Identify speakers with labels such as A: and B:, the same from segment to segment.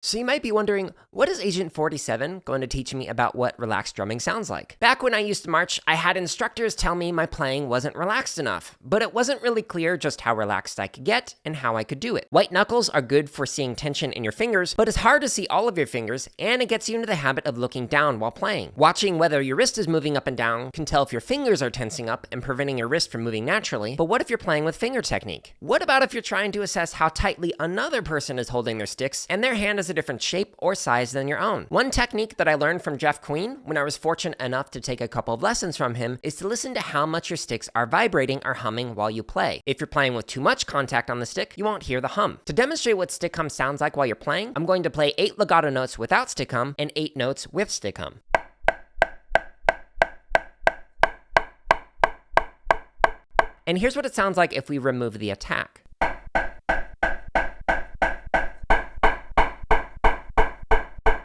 A: So you might be wondering, what is Agent 47 going to teach me about what relaxed drumming sounds like? Back when I used to march, I had instructors tell me my playing wasn't relaxed enough, but it wasn't really clear just how relaxed I could get and how I could do it. White knuckles are good for seeing tension in your fingers, but it's hard to see all of your fingers, and it gets you into the habit of looking down while playing. Watching whether your wrist is moving up and down can tell if your fingers are tensing up and preventing your wrist from moving naturally, but what if you're playing with finger technique? What about if you're trying to assess how tightly another person is holding their sticks and their hand is a different shape or size than your own? One technique that I learned from Jeff Queen when I was fortunate enough to take a couple of lessons from him is to listen to how much your sticks are vibrating or humming while you play. If you're playing with too much contact on the stick, you won't hear the hum. To demonstrate what stick hum sounds like while you're playing, I'm going to play 8 legato notes without stick hum and 8 notes with stick hum. And here's what it sounds like if we remove the attack.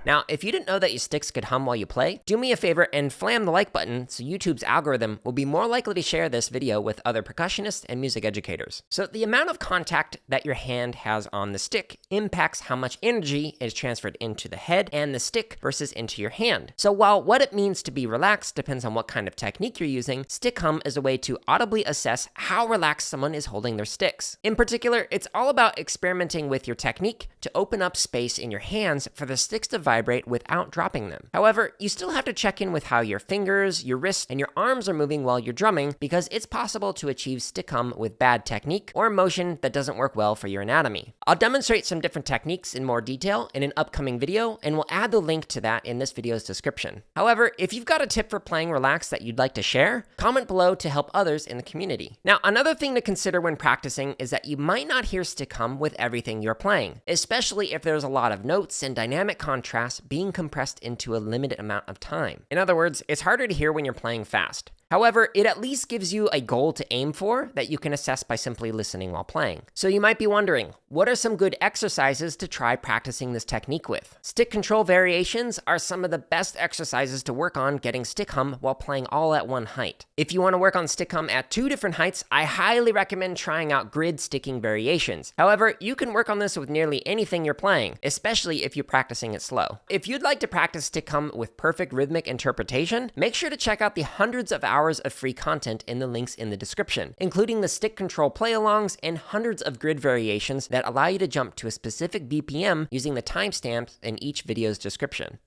A: Now, if you didn't know that your sticks could hum while you play, do me a favor and slam the like button so YouTube's algorithm will be more likely to share this video with other percussionists and music educators. So the amount of contact that your hand has on the stick impacts how much energy is transferred into the head and the stick versus into your hand. So while what it means to be relaxed depends on what kind of technique you're using, stick hum is a way to audibly assess how relaxed someone is holding their sticks. In particular, it's all about experimenting with your technique to open up space in your hands for the sticks to vibrate without dropping them. However, you still have to check in with how your fingers, your wrists, and your arms are moving while you're drumming, because it's possible to achieve stick hum with bad technique or motion that doesn't work well for your anatomy. I'll demonstrate some different techniques in more detail in an upcoming video, and we'll add the link to that in this video's description. However, if you've got a tip for playing relaxed that you'd like to share, comment below to help others in the community. Now, another thing to consider when practicing is that you might not hear stick hum with everything you're playing, especially if there's a lot of notes and dynamic contrast being compressed into a limited amount of time. In other words, it's harder to hear when you're playing fast. However, it at least gives you a goal to aim for that you can assess by simply listening while playing. So you might be wondering, what are some good exercises to try practicing this technique with? Stick control variations are some of the best exercises to work on getting stick hum while playing all at one height. If you want to work on stick hum at 2 different heights, I highly recommend trying out grid sticking variations. However, you can work on this with nearly anything you're playing, especially if you're practicing it slow. If you'd like to practice stick hum with perfect rhythmic interpretation, make sure to check out the hundreds of hours of free content in the links in the description, including the stick control play-alongs and hundreds of grid variations that allow you to jump to a specific BPM using the timestamps in each video's description.